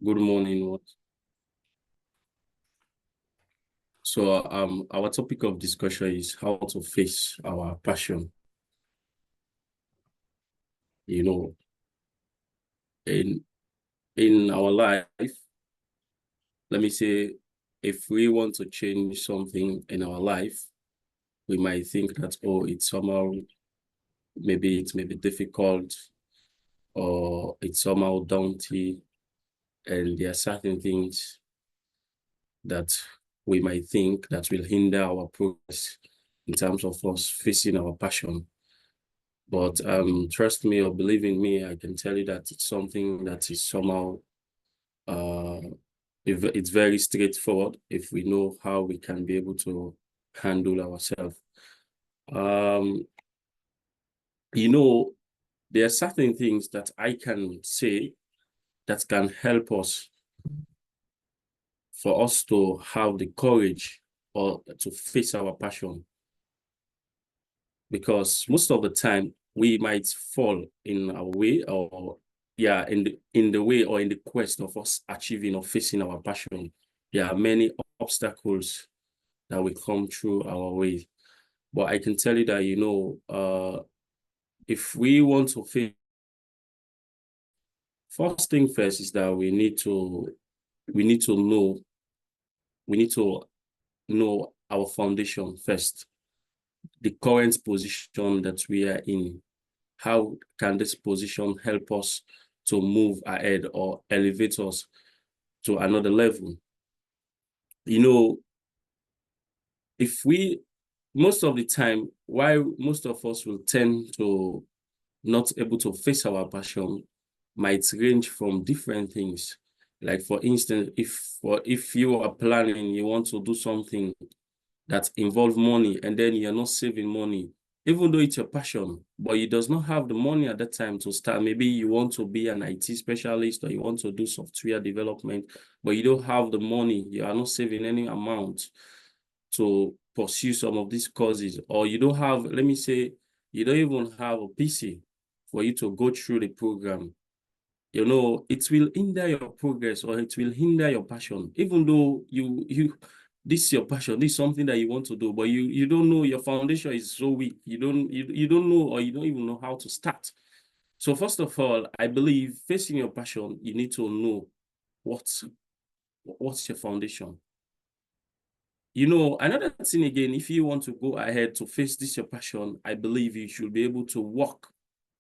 Good morning. So, our topic of discussion is how to face our passion. You know, in our life, let me say, if we want to change something in our life, we might think that, oh, it's somehow, maybe it may be difficult or it's somehow daunting. And there are certain things that we might think that will hinder our progress in terms of us facing our passion. But trust me or believe in me, I can tell you that it's something that is somehow uh, it's very straightforward if we know how we can be able to handle ourselves. Um, you know, there are certain things that I can say that can help us for us to have the courage or to face our passion. Because most of the time we might fall in our way or in the way or in the quest of us achieving or facing our passion. There are many obstacles that will come through our way. But I can tell you that, if we want to face, first thing first is that we need to know we need to know our foundation first, the current position that we are in. How can this position help us to move ahead or elevate us to another level? If we, most of the time, why most of us will tend to not able to face our passion might range from different things. Like for instance, if you are planning, you want to do something that involve money and then you're not saving money, even though it's your passion, but you does not have the money at that time to start. Maybe you want to be an IT specialist or you want to do software development, but you don't have the money. You are not saving any amount to pursue some of these courses, or you don't have, let me say, you don't even have a PC for you to go through the program. It will hinder your progress or it will hinder your passion, even though this is your passion, this is something that you want to do, but you don't know, your foundation is so weak. You don't know, or you don't even know how to start. So first of all, I believe facing your passion, you need to know what's your foundation. Another thing again, if you want to go ahead to face this your passion, I believe you should be able to work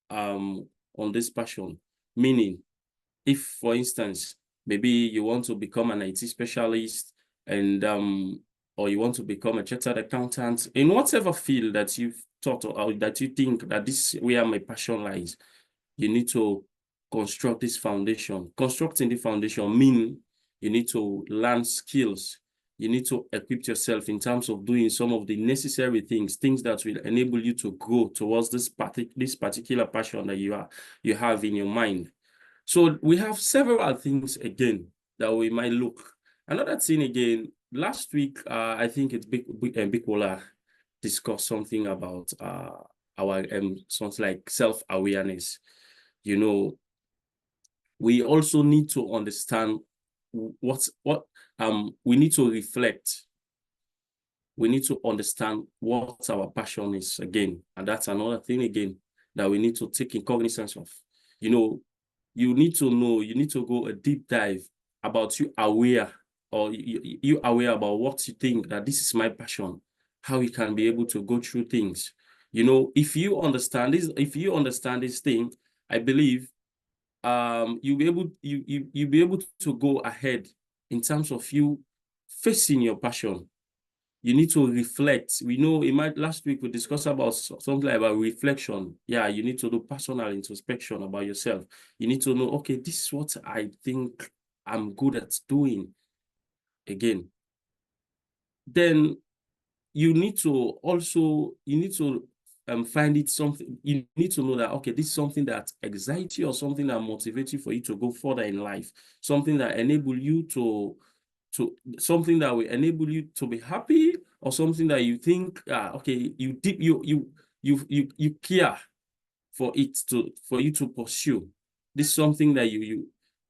on this passion. Meaning, if, for instance, maybe you want to become an IT specialist and or you want to become a chartered accountant in whatever field that you've thought or that you think that this is where my passion lies, you need to construct this foundation. Constructing the foundation means you need to learn skills. You need to equip yourself in terms of doing some of the necessary things that will enable you to grow towards this particular passion that you have in your mind. So we have several things again that we might look. Another thing again, last week, I think it's Big Wola discussed something about our something like self-awareness. You know, we also need to understand what we need to reflect. We need to understand what our passion is again. And that's another thing again that we need to take in cognizance of. You need to know, you need to go a deep dive about you aware, or you aware about what you think that this is my passion, how you can be able to go through things. If you understand this thing, I believe you'll be able to go ahead in terms of you facing your passion. You need to reflect. We know last week we discussed about something about reflection. Yeah, you need to do personal introspection about yourself. You need to know, okay, this is what I think I'm good at doing again. Then you need to find it something. You need to know that, okay, this is something that excites you or something that motivates you for you to go further in life, something that enable you to something that will enable you to be happy, or something that you think, okay, you care for you to pursue. This is something that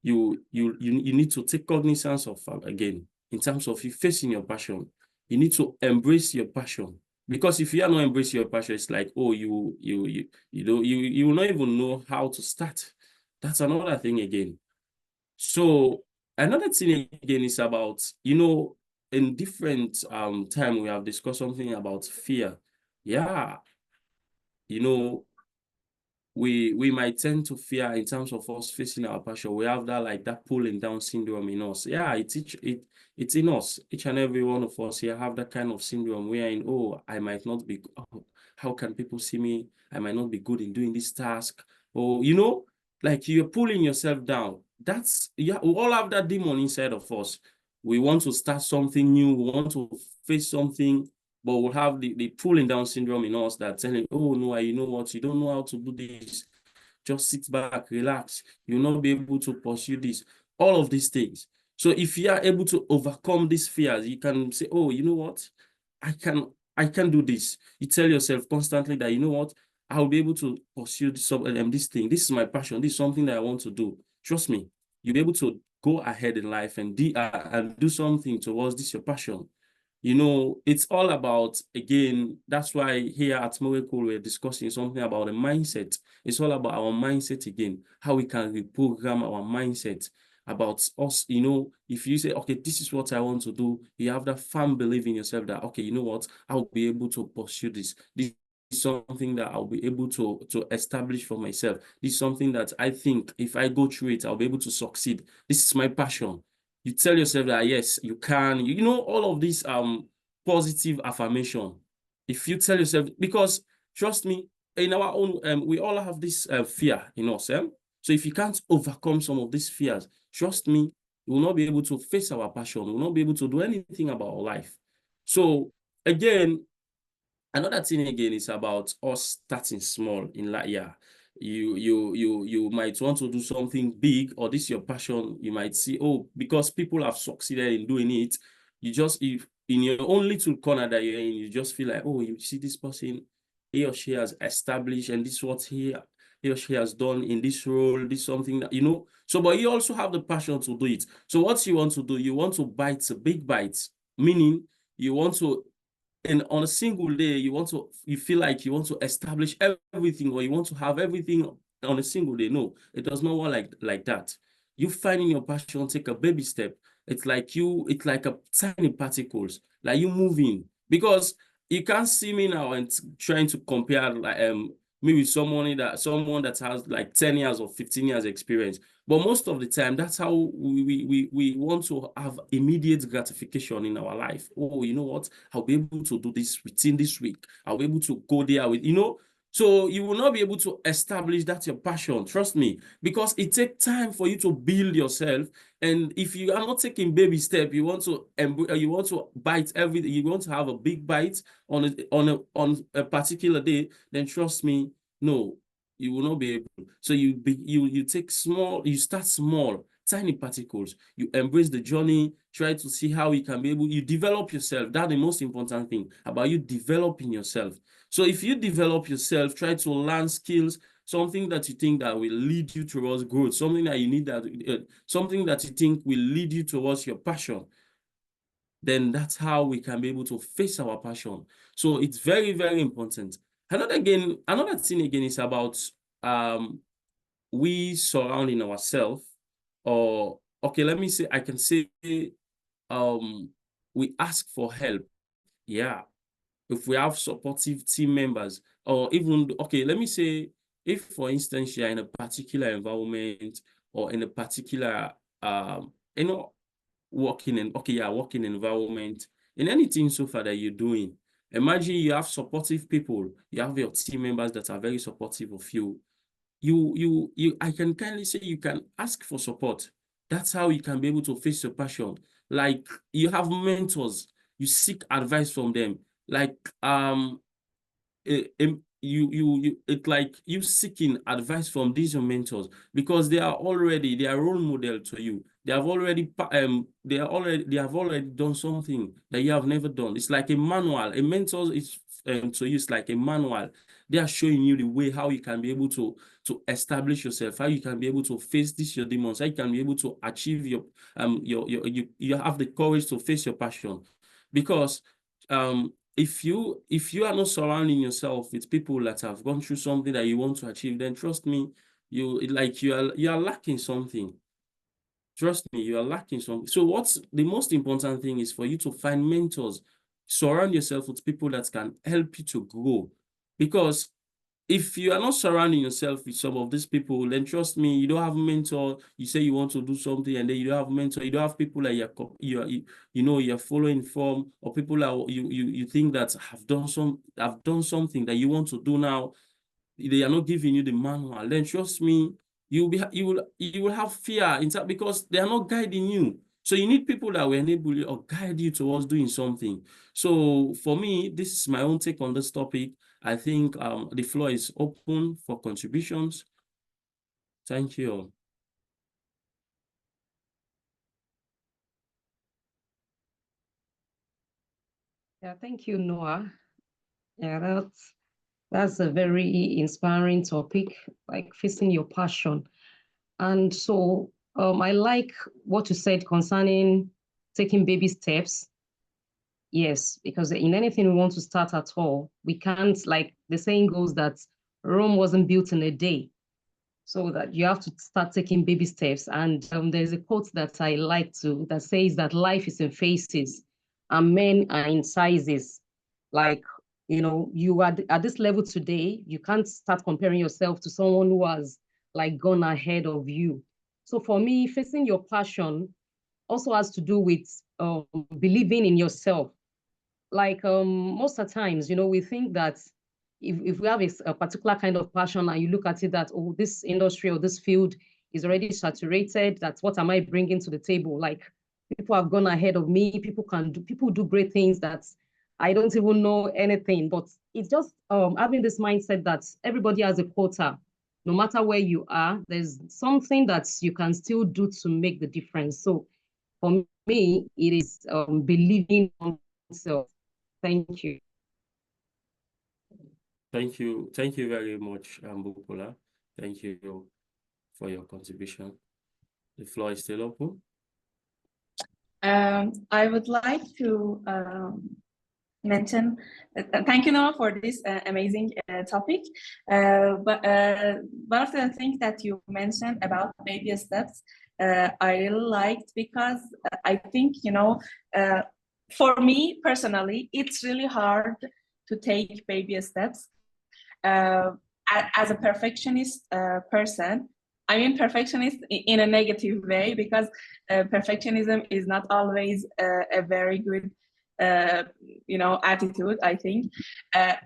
you need to take cognizance of, again, in terms of you facing your passion. You need to embrace your passion. Because if you are not embracing your passion, it's like, oh, you will not even know how to start. That's another thing again. So another thing again is about, in different time we have discussed something about fear. Yeah, you know, we might tend to fear in terms of us facing our passion. We have that, like, that pulling down syndrome in us. Yeah, it's in us. Each and every one of us here have that kind of syndrome wherein, oh, I might not be, oh, how can people see me? I might not be good in doing this task. Or, like, you're pulling yourself down. That's, yeah, we all have that demon inside of us. We want to start something new. We want to face something, but we'll have the pulling down syndrome in us that telling, oh, no, you know what, you don't know how to do this. Just sit back, relax. You'll not be able to pursue this. All of these things. So if you are able to overcome these fears, you can say, oh, you know what? I can do this. You tell yourself constantly that, you know what? I'll be able to pursue this thing. This is my passion. This is something that I want to do. Trust me, you'll be able to go ahead in life and do something towards this, your passion. It's all about, again, that's why here at Moracle, we're discussing something about the mindset. It's all about our mindset again, how we can reprogram our mindset about us. If you say, okay, this is what I want to do, you have that firm belief in yourself that, okay, you know what, I'll be able to pursue this. This is something that I'll be able to establish for myself. This is something that I think if I go through it, I'll be able to succeed. This is my passion. You tell yourself that, yes, you can, all of this positive affirmation. If you tell yourself, because trust me, in our own, we all have this fear in us. So if you can't overcome some of these fears, trust me, you will not be able to face our passion. We will not be able to do anything about our life. So again, another thing again is about us starting small in life. Yeah, you might want to do something big, or this is your passion. You might see, oh, because people have succeeded in doing it, if in your own little corner that you're in, you just feel like, oh, you see this person, he or she has established, and this is what he or she has done in this role. This is something that so, but you also have the passion to do it. So what you want to do, you want to bite a big bite, meaning you want to, and on a single day, you feel like you want to establish everything, or you want to have everything on a single day. No, it does not work like that. You finding your passion, take a baby step. It's like a tiny particles, like you moving, because you can't see me now and trying to compare, like, me with someone that has like 10 years or 15 years experience. But most of the time, that's how we want to have immediate gratification in our life. Oh, you know what? I'll be able to do this within this week. I'll be able to go there So you will not be able to establish that your passion. Trust me, because it takes time for you to build yourself. And if you are not taking baby step, you want to bite everything. You want to have a big bite on a particular day. Then trust me, no, you will not be able. So you start small, tiny particles. You embrace the journey, try to see how you can be able, you develop yourself. That's the most important thing about you developing yourself. So if you develop yourself, try to learn skills, something that you think that will lead you towards growth, something that you need something that you think will lead you towards your passion, then that's how we can be able to face our passion. So it's very, very important. Another thing again is about we surrounding ourselves, or okay, let me say, I can say we ask for help. Yeah. If we have supportive team members, or even, okay, let me say, if for instance you're in a particular environment, or in a particular working environment, in anything so far that you're doing, imagine you have supportive people, you have your team members that are very supportive of you. I can kindly say you can ask for support. That's how you can be able to face your passion. Like, you have mentors, you seek advice from them. Like, it's like you seeking advice from these your mentors, because they are role model to you. They have already done something that you have never done. It's like a manual. A mentor is to use like a manual. They are showing you the way how you can be able to establish yourself, how you can be able to face your demons, how you can be able to achieve you have the courage to face your passion. Because if you are not surrounding yourself with people that have gone through something that you want to achieve, then trust me, you are lacking something. Trust me, you are lacking something. So what's the most important thing is for you to find mentors. Surround yourself with people that can help you to grow. Because if you are not surrounding yourself with some of these people, then trust me, you don't have a mentor. You say you want to do something, and then you don't have a mentor. You don't have people that you're following from, or people that you think that have done something that you want to do now. They are not giving you the manual. Then trust me, you will have fear inside, because they are not guiding you. So you need people that will enable you or guide you towards doing something. So for me, this is my own take on this topic. I think the floor is open for contributions. Thank you. Yeah, thank you, Noah. Yeah, that's a very inspiring topic, like facing your passion. And so I like what you said concerning taking baby steps. Yes, because in anything we want to start at all, we can't, like the saying goes that Rome wasn't built in a day. So that you have to start taking baby steps. And there's a quote that I like to that says that life is in phases and men are in sizes. Like, you are at this level today, you can't start comparing yourself to someone who has like gone ahead of you. So for me, facing your passion also has to do with believing in yourself. Like most of the times, we think that if we have a particular kind of passion and you look at it that, oh, this industry or this field is already saturated, that's what am I bringing to the table? Like people have gone ahead of me, people do great things that I don't even know anything. But it's just having this mindset that everybody has a quota. No matter where you are, there's something that you can still do to make the difference. So for me, it is believing on myself. Thank you. Thank you very much, Bukola. Thank you for your contribution. The floor is still open. I would like to mention, thank you, Noah, for this amazing topic. But one of the things that you mentioned about baby steps, I really liked, because I think, for me personally, it's really hard to take baby steps. As a perfectionist person, I mean perfectionist in a negative way, because perfectionism is not always a very good attitude. I think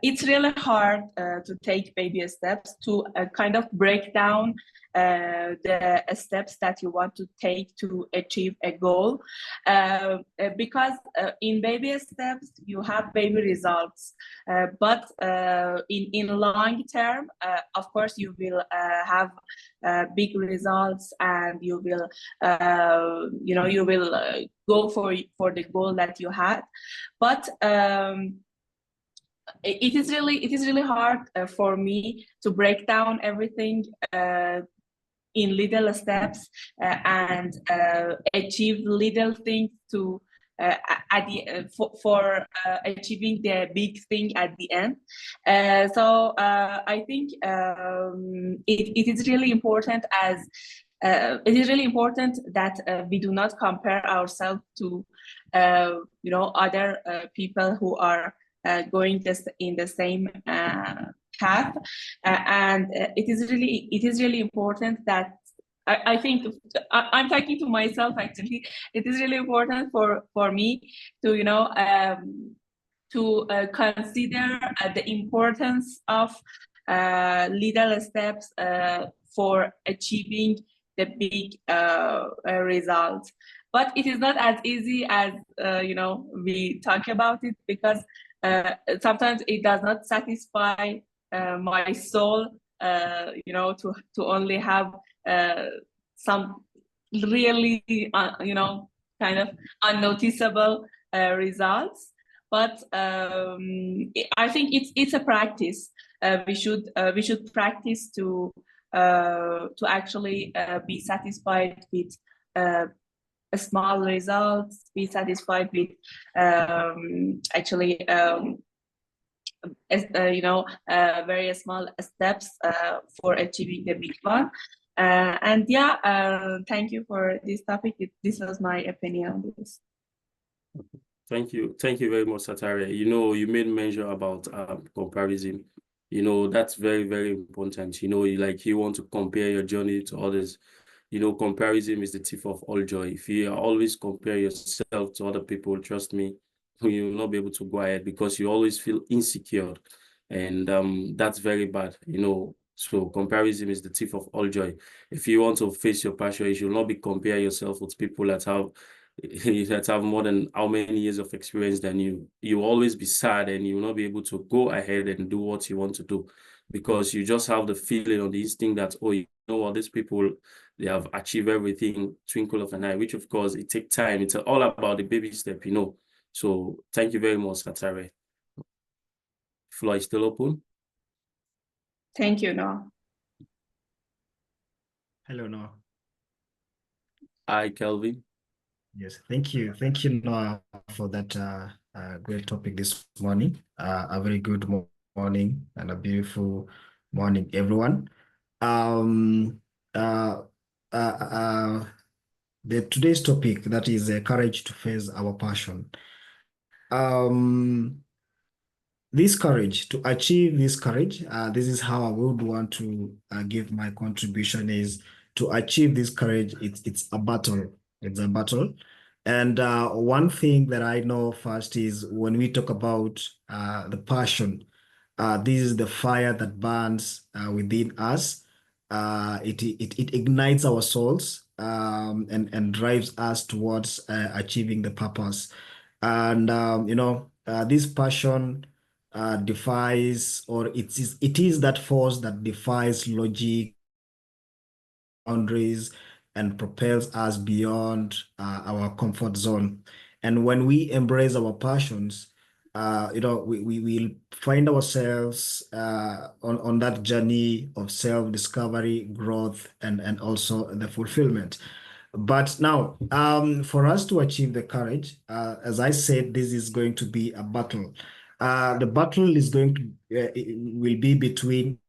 it's really hard to take baby steps, to kind of break down the steps that you want to take to achieve a goal, because in baby steps you have baby results, but in long term, of course you will have big results, and you will go for the goal that you had. But it is really hard for me to break down everything in little steps, and achieve little things to for achieving the big thing at the end. So I think it is really important that we do not compare ourselves to other people who are going in the same path, and it is really important that I think I'm talking to myself actually. It is really important for me to consider the importance of little steps for achieving the big results. But it is not as easy as we talk about it, because sometimes it does not satisfy my soul, to only have some really kind of unnoticeable results. but I think it's a practice. We should practice to actually be satisfied with small results, be satisfied with actually very small steps for achieving the big one. And yeah, thank you for this topic. This was my opinion on this. Thank you. Thank you very much, Satare. You know, you made mention about comparison. You know, that's very, very important. You know, you want to compare your journey to others. You know, comparison is the thief of all joy. If you always compare yourself to other people, trust me, you will not be able to go ahead because you always feel insecure. And that's very bad, you know. So comparison is the thief of all joy. If you want to face your passion, you should not be compare yourself with people that have more than how many years of experience than you. You will always be sad and you will not be able to go ahead and do what you want to do because you just have the feeling or the instinct that, oh, you know what, these people, they have achieved everything twinkle of an eye, which of course it takes time. It's all about the baby step, you know. So thank you very much, Satare. Floor is still open. Thank you, Noah. Hello, Noah. Hi, Kelvin. Yes, thank you. Thank you, Noah, for that great topic this morning. A very good morning and a beautiful morning, everyone. Um, uh, uh, uh, today's topic, that is courage to face our passion. This courage, to achieve this courage, this is how I would want to give my contribution is to achieve this courage. It's a battle. It's a battle. And one thing that I know first is when we talk about the passion, this is the fire that burns within us. It ignites our souls and drives us towards achieving the purpose. And this passion defies, or it is that force that defies logic, boundaries, and propels us beyond our comfort zone. And when we embrace our passions, we will find ourselves on that journey of self-discovery, growth, and also the fulfillment. But now, for us to achieve the courage, as I said, this is going to be a battle. The battle is going to will be between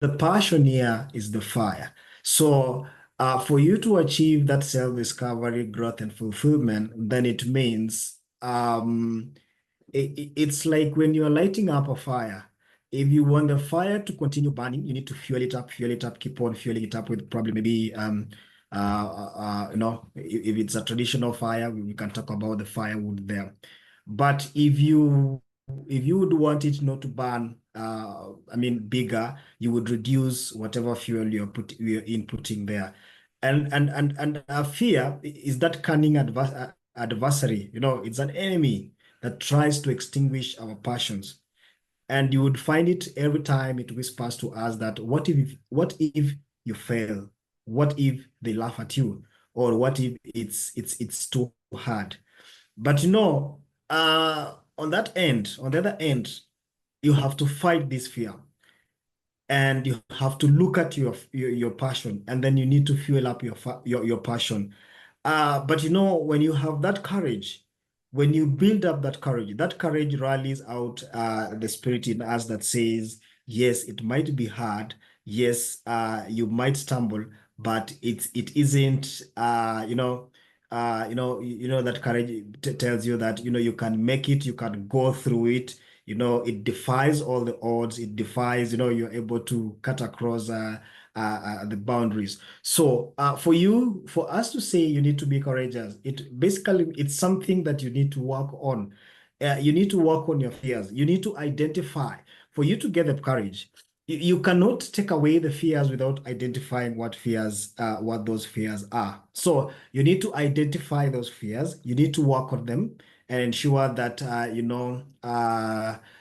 the passion here is the fire. So for you to achieve that self-discovery, growth, and fulfillment, then it means it's like when you're lighting up a fire. If you want the fire to continue burning, you need to fuel it up, keep on fueling it up with probably maybe if it's a traditional fire, we can talk about the firewood there. But if you would want it not to burn, bigger, you would reduce whatever fuel you're inputting there. And fear is that cunning adversary. It's an enemy that tries to extinguish our passions. And you would find it every time it whispers to us that what if you fail? What if they laugh at you? Or what if it's too hard? But on the other end, you have to fight this fear. And you have to look at your passion, and then you need to fuel up your passion. But when you have that courage, when you build up that courage rallies out the spirit in us that says, yes, it might be hard. Yes, you might stumble, but it isn't. That courage tells you that you can make it. You can go through it. It defies all the odds. It defies. You're able to cut across the boundaries. So for us to say you need to be courageous, it's something that you need to work on. You need to work on your fears. You need to identify. For you to get the courage, you cannot take away the fears without identifying what those fears are. So you need to identify those fears. You need to work on them and ensure that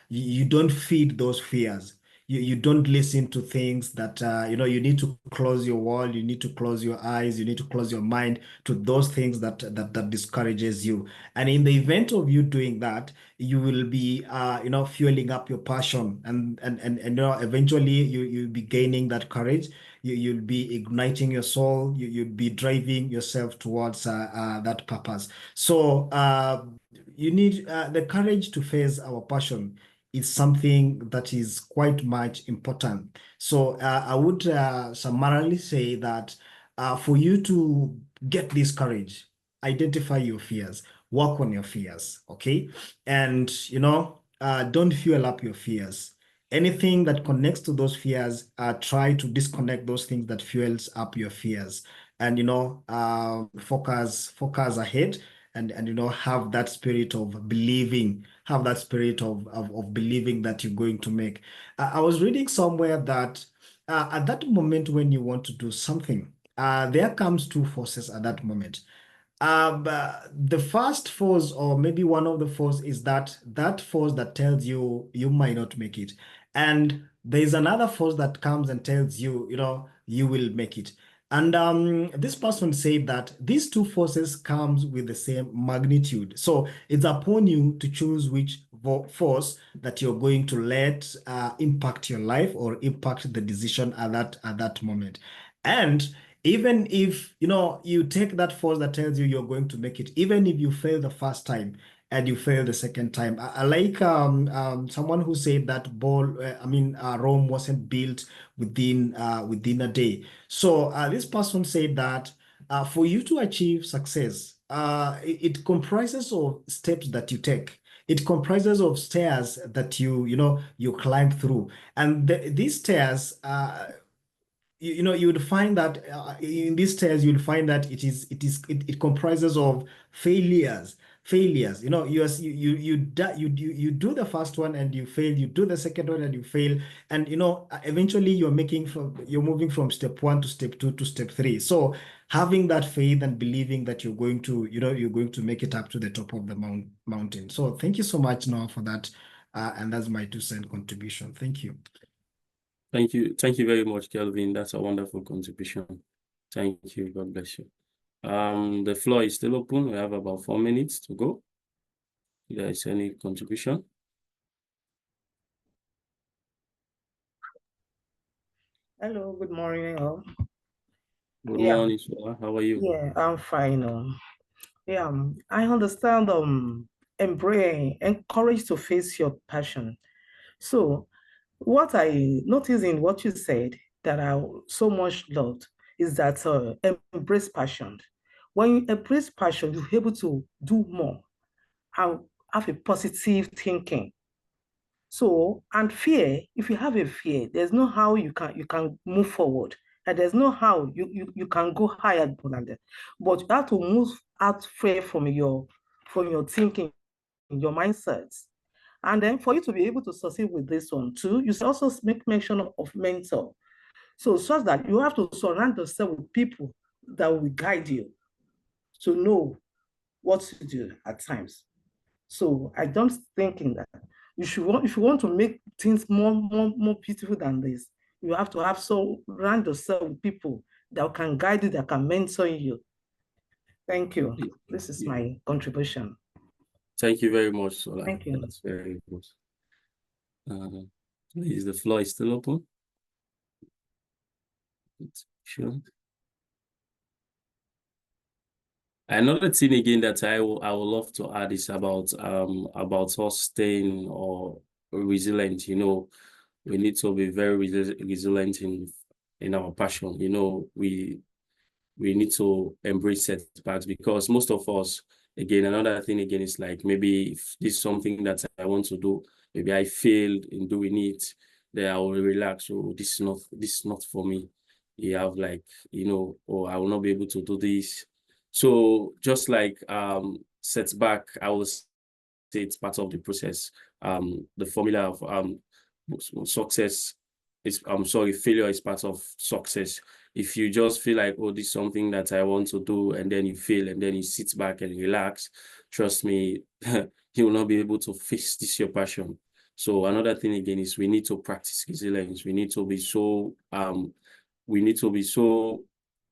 you don't feed those fears. you don't listen to things that you need to close your world, you need to close your eyes, you need to close your mind to those things that discourages you. And in the event of you doing that, you will be fueling up your passion, and eventually you'll be gaining that courage. You'll be igniting your soul. You'll be driving yourself towards that purpose. So you need the courage to face our passion is something that is quite much important. So I would summarily say that for you to get this courage, identify your fears, work on your fears, okay? And, don't fuel up your fears. Anything that connects to those fears, try to disconnect those things that fuels up your fears. And, focus ahead, and have that spirit of believing, have that spirit of believing that you're going to make. I was reading somewhere that at that moment when you want to do something, there comes two forces at that moment. The first force, or maybe one of the force, is that force that tells you you might not make it. And there's another force that comes and tells you, you will make it. And this person said that these two forces comes with the same magnitude. So it's upon you to choose which force that you're going to let impact your life or impact the decision at that moment. And even if you take that force that tells you you're going to make it, even if you fail the first time and you fail the second time. I like someone who said that Rome wasn't built within a day. So this person said that for you to achieve success, it comprises of steps that you take. It comprises of stairs that you climb through, and these stairs. You would find that in these stairs you'll find that it comprises of failures. You do the first one and you fail, you do the second one and you fail, and eventually you're moving from step 1 to step 2 to step 3. So having that faith and believing that you're going to make it up to the top of the mountain. So thank you so much, Noah, for that, and that's my 2-cent contribution. Thank you. Thank you. Thank you very much, Kelvin. That's a wonderful contribution. Thank you. God bless you. The floor is still open. We have about 4 minutes to go. If there is any contribution. Hello, good morning, all. Good morning, sir. How are you? Yeah, I'm fine. I understand. Encourage to face your passion. So, what I noticed in what you said that I so much loved is that embrace passion. When you embrace passion, you're able to do more and have a positive thinking. So, and fear, if you have a fear, there's no how you can move forward. And there's no how you can go higher than that. But you have to move out fear from your thinking, your mindsets. And then for you to be able to succeed with this one too, you also make mention of mentor. So such that you have to surround yourself with people that will guide you to know what to do at times. So I don't thinking that if you want to make things more beautiful than this, you have to have surround yourself with people that can guide you, that can mentor you. Thank you. This is my contribution. Thank you very much, Sola. Thank you. That's very good. Please, the floor is still open. Sure. Another thing again that I would love to add is about us staying or resilient. We need to be very resilient in our passion. We need to embrace setbacks, because most of us, again, another thing again is like, maybe if this is something that I want to do, maybe I failed in doing it, then I will relax. So this is not for me. You have like, or I will not be able to do this. So just like setback, I will say it's part of the process. The formula of success is, failure is part of success. If you just feel like, oh, this is something that I want to do, and then you fail, and then you sit back and relax, trust me, you will not be able to face this your passion. So another thing again is we need to practice resilience. We need to be so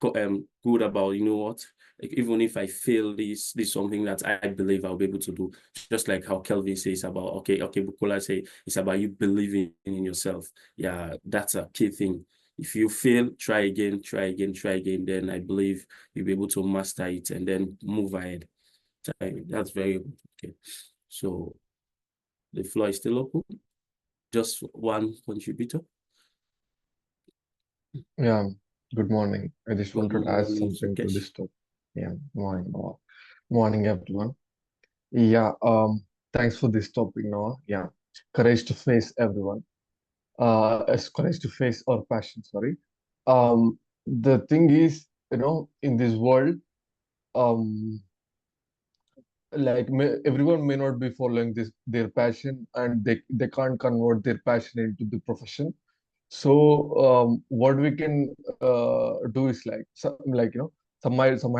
good about, you know what, like, even if I fail this is something that I believe I'll be able to do. Just like how Kelvin says about, okay, Bukola say it's about you believing in yourself. Yeah, that's a key thing. If you fail, try again, then I believe you'll be able to master it and then move ahead. So that's very okay. So the floor is still open. Just one contributor. Yeah, good morning. I just Good wanted to add morning, something to Sukesh. this topic. Yeah, morning, Noah. Morning, everyone. Yeah, thanks for this topic, Noah. Yeah, courage to face everyone. It's courage to face our passion, sorry. The thing is, in this world, um, like everyone may not be following their passion, and they can't convert their passion into the profession. So what we can do is like some might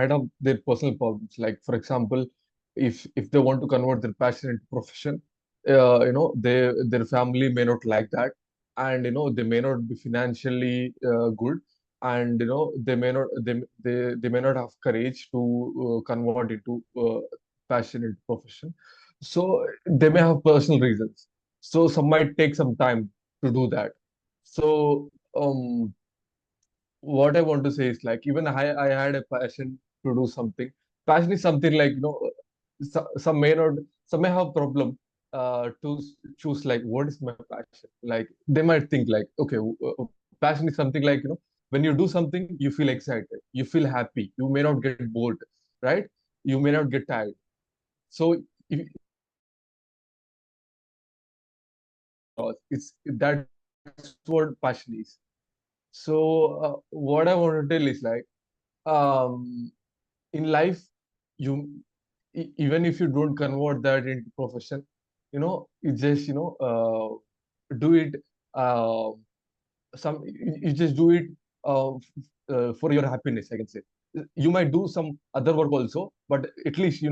have their personal problems. Like for example, if they want to convert their passion into profession, their family may not like that, and they may not be financially good, and they may not have courage to convert into passion into profession. So they may have personal reasons. So some might take some time to do that. So, what I want to say is like even I had a passion to do something. Passion is something like some may have problem to choose like what is my passion. Like they might think like okay, passion is something like when you do something you feel excited, you feel happy, you may not get bored, right? You may not get tired. So if it's that's what passion is. So what I want to tell is like um, in life, you even if you don't convert that into profession, you just do it. Uh, you just do it for your happiness. I can say you might do some other work also, but at least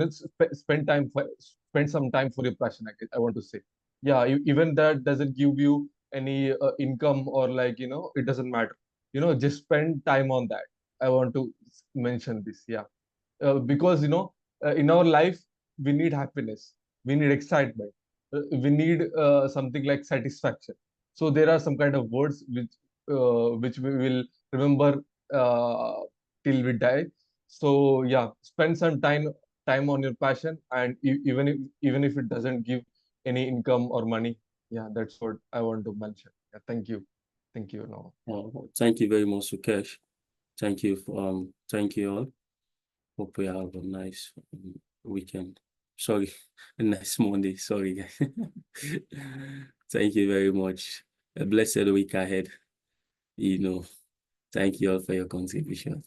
spend some time for your passion. I want to say, yeah, even that doesn't give you any income or like it doesn't matter. Just spend time on that. I want to mention this. Yeah, because in our life we need happiness, we need excitement, we need something like satisfaction. So there are some kind of words which we will remember uh, till we die. So yeah, spend some time on your passion, and even if it doesn't give any income or money. Yeah, that's what I want to mention. Yeah, thank you Noah. Thank you very much, Sukesh. Thank you all. Hope we have a nice weekend. Sorry, a nice Monday. Sorry, guys. Thank you very much. A blessed week ahead. Thank you all for your contribution.